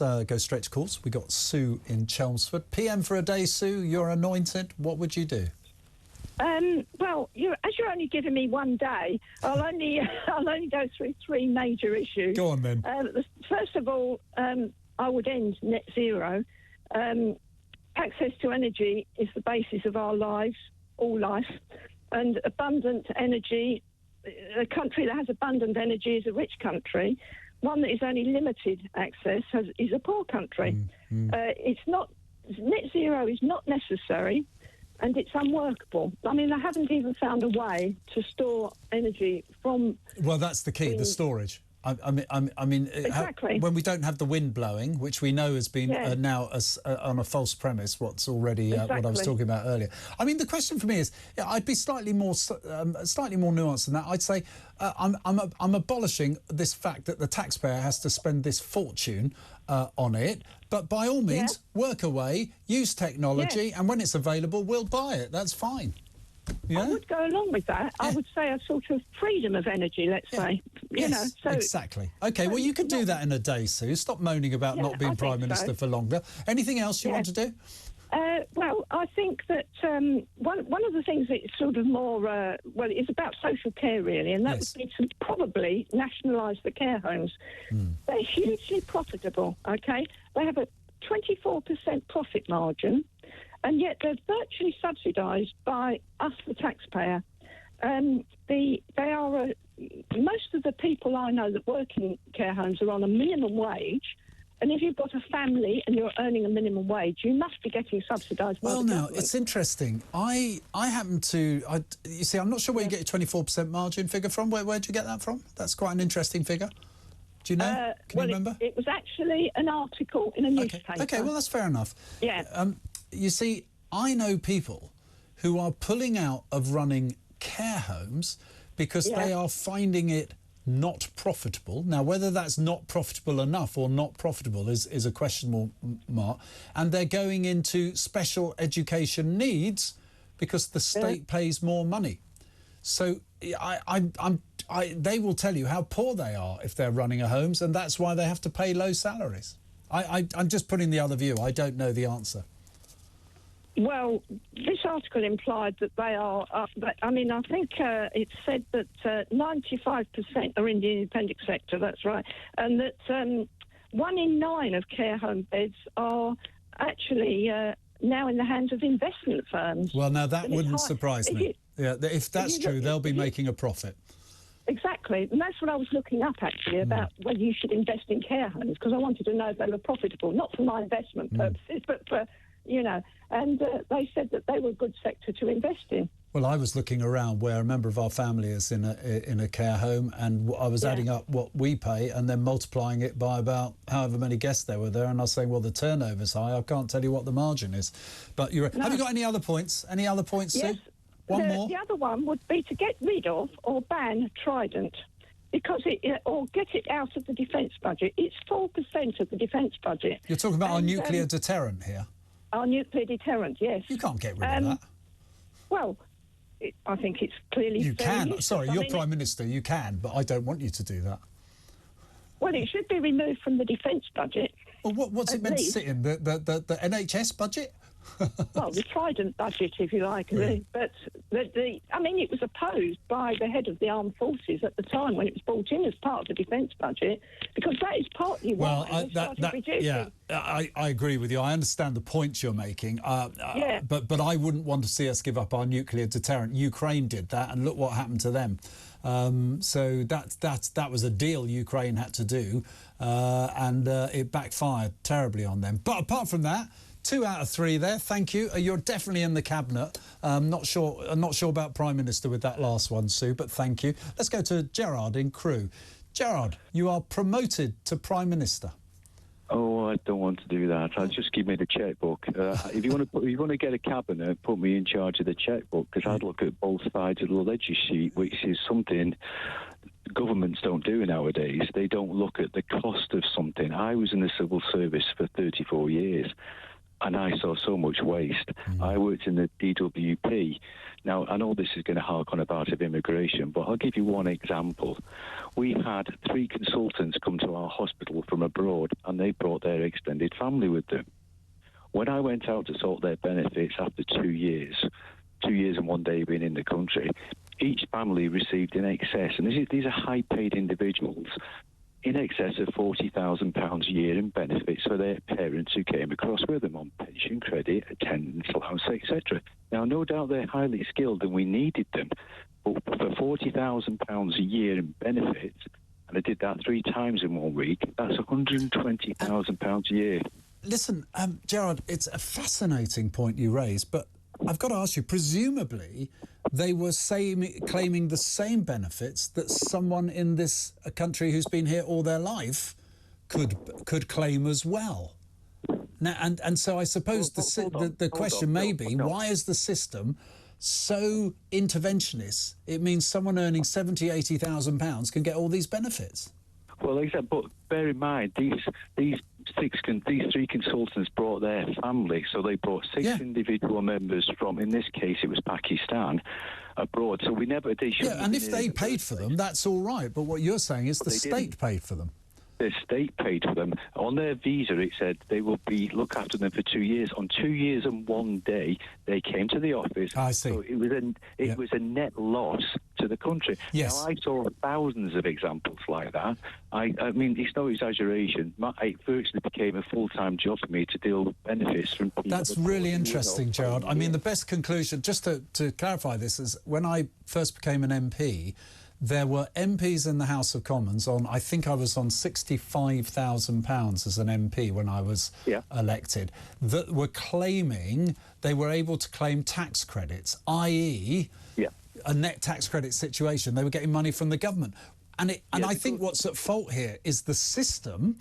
let's go straight to calls. We got Sue in Chelmford. PM for a day, Sue. You're anointed. What would you do? Well, as you're only giving me one day, I'll only go through three major issues. Go on then. First of all, I would end net zero. Access to energy is the basis of our lives, all life, and abundant energy. A country that has abundant energy is a rich country. One that is only limited access is a poor country. It's not net zero is not necessary. And it's unworkable. I mean, they haven't even found a way to store energy from... Well, that's the key, the storage. I mean, exactly. When we don't have the wind blowing, which we know has been now on a false premise, what's already what I was talking about earlier. I mean, the question for me is, I'd be slightly more nuanced than that. I'd say I'm abolishing this fact that the taxpayer has to spend this fortune on it. But by all means, work away, use technology, and when it's available, we'll buy it. That's fine. Yeah? I would go along with that. I would say a sort of freedom of energy, let's say. You know, so exactly. OK, well, you could do that in a day, Sue. Stop moaning about not being Prime Minister for longer. Anything else you want to do? Well, I think that one of the things that's sort of more, well, it's about social care, really, and that would be to probably nationalise the care homes. They're hugely profitable, OK? They have a 24% profit margin, and yet they're virtually subsidised by us, the taxpayer. Most of the people I know that work in care homes are on a minimum wage. And if you've got a family and you're earning a minimum wage, you must be getting subsidised by the government. Well, now, it's interesting. I happen to... you see, I'm not sure where you get your 24% margin figure from. Where'd you get that from? That's quite an interesting figure. Do you know? Can you remember? It was actually an article in a newspaper. OK, well, that's fair enough. Yeah. You see, I know people who are pulling out of running care homes because they are finding it not profitable. Now, whether that's not profitable enough or not profitable is a question mark. And they're going into special education needs because the state pays more money. So they will tell you how poor they are if they're running a homes, and that's why they have to pay low salaries. I'm just putting the other view. I don't know the answer. Well, this article implied that they are... I mean, I think it said that 95% are in the independent sector, that's right, and that 1 in 9 of care home beds are actually now in the hands of investment firms. Well, now, that wouldn't surprise me. If that's true, they'll be making a profit. Exactly, and that's what I was looking up, actually, about whether you should invest in care homes, because I wanted to know if they were profitable, not for my investment purposes, but for... You know, and they said that they were a good sector to invest in. Well, I was looking around where a member of our family is in a care home, and I was adding up what we pay and then multiplying it by about however many guests there were there, and I was saying, well, the turnover's high. I can't tell you what the margin is. But have you got any other points? Any other points, Sue? Yes. One more? The other one would be to get rid of or ban Trident, because or get it out of the defence budget. It's 4% of the defence budget. You're talking about our nuclear deterrent here? Our nuclear deterrent, yes. You can't get rid of that. Well, I think it's clearly... You can. Sorry, you're Prime Minister, you can, but I don't want you to do that. Well, it should be removed from the defence budget. Well, what's it meant to sit in? The NHS budget? Well, the Trident budget, if you like. Really. But, I mean, it was opposed by the head of the armed forces at the time when it was brought in as part of the defence budget, because that is partly why I agree with you. I understand the points you're making. But I wouldn't want to see us give up our nuclear deterrent. Ukraine did that, and look what happened to them. So that was a deal Ukraine had to do, and it backfired terribly on them. But apart from that, 2 out of 3 there. Thank you. You're definitely in the cabinet. Not sure about Prime Minister with that last one, Sue, but thank you. Let's go to Gerrard in Crewe. Gerrard, you are promoted to Prime Minister. Oh, I don't want to do that. I'll just give me the checkbook. If you want to get a cabinet, put me in charge of the checkbook, because I'd look at both sides of the ledger sheet, which is something governments don't do nowadays. They don't look at the cost of something. I was in the civil service for 34 years. and I saw so much waste. I worked in the DWP. Now, I know this is going to hark on about of immigration, but I'll give you one example. We had 3 consultants come to our hospital from abroad, and they brought their extended family with them. When I went out to sort their benefits after 2 years and 1 day being in the country, each family received in excess, and these are high-paid individuals, in excess of £40,000 a year in benefits for their parents who came across with them on pension credit, attendance allowance, etc. Now, no doubt they're highly skilled and we needed them, but for £40,000 a year in benefits, and I did that 3 times in 1 week, that's £120,000 a year. Listen, Gerrard, it's a fascinating point you raise, but I've got to ask you, presumably they were claiming the same benefits that someone in this country who's been here all their life could claim as well. Now, and so I suppose the question may be, why is the system so interventionist? It means someone earning £70,000, £80,000 can get all these benefits. Well, exactly. But bear in mind, these 3 consultants brought their family, so they brought 6 individual members from, in this case, it was Pakistan, abroad. So we never. And if they paid for them, that's all right. But what you're saying is the state paid for them. The state paid for them. On their visa, it said they will look after them for 2 years. On 2 years and 1 day, they came to the office. I see. So it was a net loss to the country. Yes. Now, I saw thousands of examples like that. I mean, it's no exaggeration. It virtually became a full-time job for me to deal with benefits from people. That's really interesting, Gerrard. I mean, the best conclusion, just to clarify this, is when I first became an MP, there were MPs in the House of Commons I think I was on £65,000 as an MP when I was elected, that were claiming they were able to claim tax credits, i.e. a net tax credit situation. They were getting money from the government. And I think what's at fault here is the system,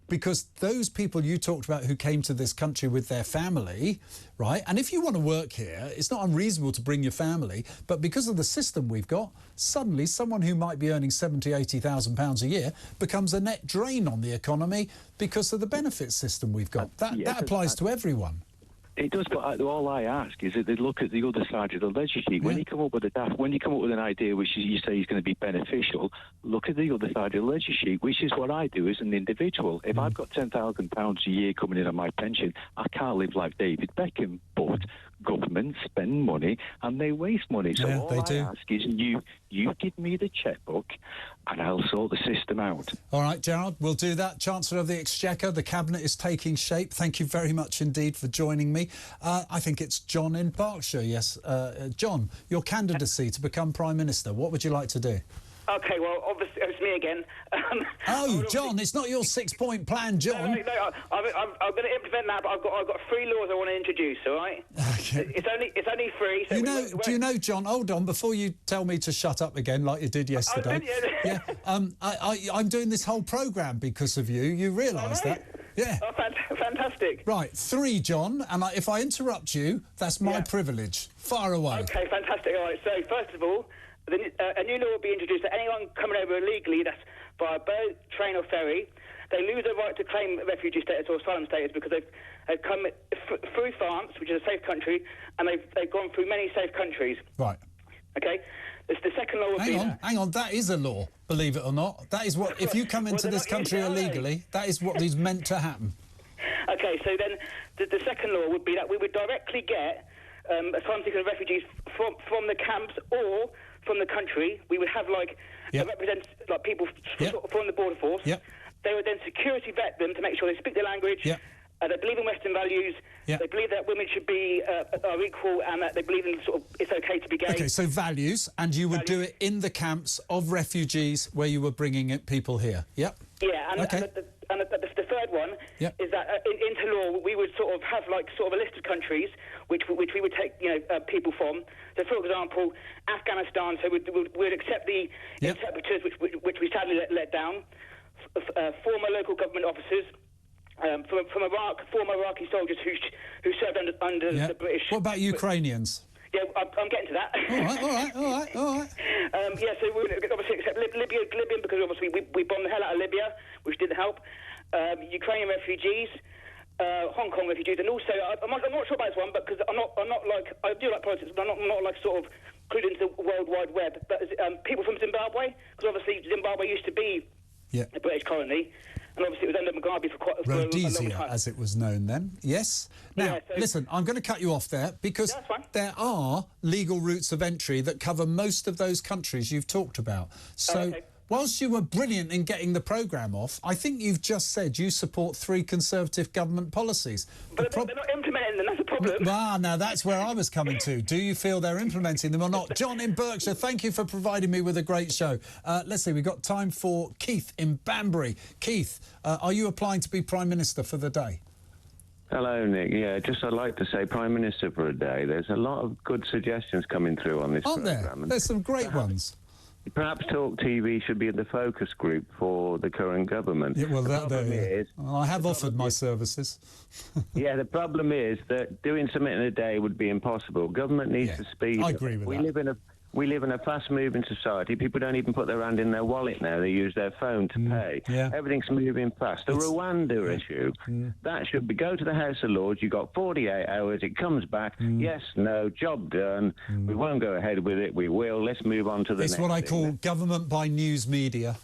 because those people you talked about who came to this country with their family, right? And if you want to work here, it's not unreasonable to bring your family, but because of the system we've got, suddenly someone who might be earning £70,000, £80,000 a year becomes a net drain on the economy because of the benefit system we've got. That applies to everyone. It does, but all I ask is that they look at the other side of the ledger sheet. When you come up with an idea which you say is going to be beneficial, look at the other side of the ledger sheet, which is what I do as an individual. If I've got £10,000 a year coming in on my pension, I can't live like David Beckham, but governments spend money and they waste money. So all I ask is you give me the chequebook and I'll sort the system out. All right, Gerrard, we'll do that. Chancellor of the Exchequer, the Cabinet is taking shape. Thank you very much indeed for joining me. I think it's John in Berkshire, yes. John, your candidacy to become Prime Minister, what would you like to do? OK, well, obviously, it's me again. John, it's not your 6-point plan, John. No, I'm going to implement that, but I've got 3 laws I want to introduce, all right? Okay. It's only 3. So do you know, John, hold on, before you tell me to shut up again like you did yesterday. I'm doing this whole programme because of you. You realise that? Yeah. Oh, fantastic. Right, 3, John, and if I interrupt you, that's my privilege. Far away. OK, fantastic. All right, so first of all, a new law will be introduced that anyone coming over illegally, that's by boat, train or ferry, they lose their right to claim refugee status or asylum status because they've come through France, which is a safe country, and they've gone through many safe countries. Right. OK? The second law will be... Hang on, that is a law, believe it or not. That is what, if you come into this country illegally, that is what is meant to happen. OK, so then the second law would be that we would directly get asylum seekers and refugees from the camps or from the country. We would have people from the border force. Yep. They would then security vet them to make sure they speak the language. Yep. They believe in Western values. Yep. They believe that women should be are equal, and that they believe in it's okay to be gay. Okay, so values, and you would do it in the camps of refugees where you were bringing people here. Yep. Yeah, and the third one is that into law we would have a list of countries which we would take people from. So, for example, Afghanistan. So we'd accept the interpreters which we sadly let down. Former local government officers. From Iraq, former Iraqi soldiers who served under the British. What about Ukrainians? Yeah, I'm getting to that. All right. So we would obviously accept Libyan because obviously we bombed the hell out of Libya, which didn't help. Ukrainian refugees, Hong Kong refugees, and also I'm not sure about this one, but because I'm not like, I do like politics, but I'm not like sort of clued into the World Wide Web. But people from Zimbabwe, because obviously Zimbabwe used to be a British colony, and obviously it was under Mugabe for a long time. As it was known then. Yes. Now, listen, I'm going to cut you off there because there are legal routes of entry that cover most of those countries you've talked about. So. Whilst you were brilliant in getting the programme off, I think you've just said you support 3 Conservative government policies. But they're not implementing them, that's a problem. Now that's where I was coming to. Do you feel they're implementing them or not? John in Berkshire, thank you for providing me with a great show. Let's see, we've got time for Keith in Banbury. Keith, are you applying to be Prime Minister for the day? Hello, Nick. Yeah, I'd like to say Prime Minister for a day. There's a lot of good suggestions coming through on this programme. Aren't there? There's some great ones. Perhaps talkTV should be the focus group for the current government. Yeah, well, I have offered my services. Yeah, the problem is that doing something in a day would be impossible. Government needs to speed up. I agree with that. We live in a fast-moving society. People don't even put their hand in their wallet now. They use their phone to pay. Yeah. Everything's moving fast. The Rwanda issue, that should be go to the House of Lords. You've got 48 hours. It comes back. Yes, no, job done. We won't go ahead with it. We will. Let's move on to the next. It's what I call government by news media.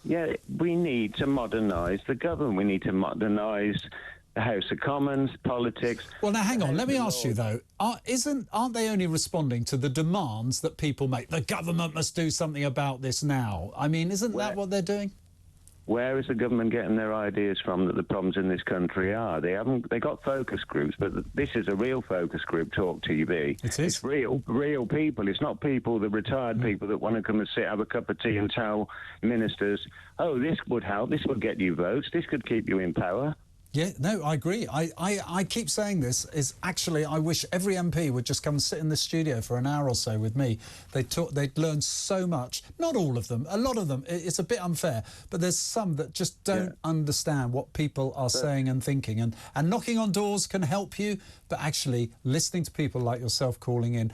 Yeah, we need to modernise the government. We need to modernise the House of Commons, politics. Well, now, hang on. Let me ask you, though. Aren't they only responding to the demands that people make? The government must do something about this now. I mean, isn't that what they're doing? Where is the government getting their ideas from that the problems in this country are? They got focus groups, but this is a real focus group, talkTV. It is. It's real people. It's not people, the retired people that want to come and sit, have a cup of tea and tell ministers, oh, this would help, this would get you votes, this could keep you in power. Yeah, no, I agree. I keep saying this is actually I wish every MP would just come and sit in the studio for an hour or so with me. They'd learn so much. Not all of them, a lot of them. It's a bit unfair, but there's some that just don't understand what people are saying and thinking. And knocking on doors can help you, but actually listening to people like yourself calling in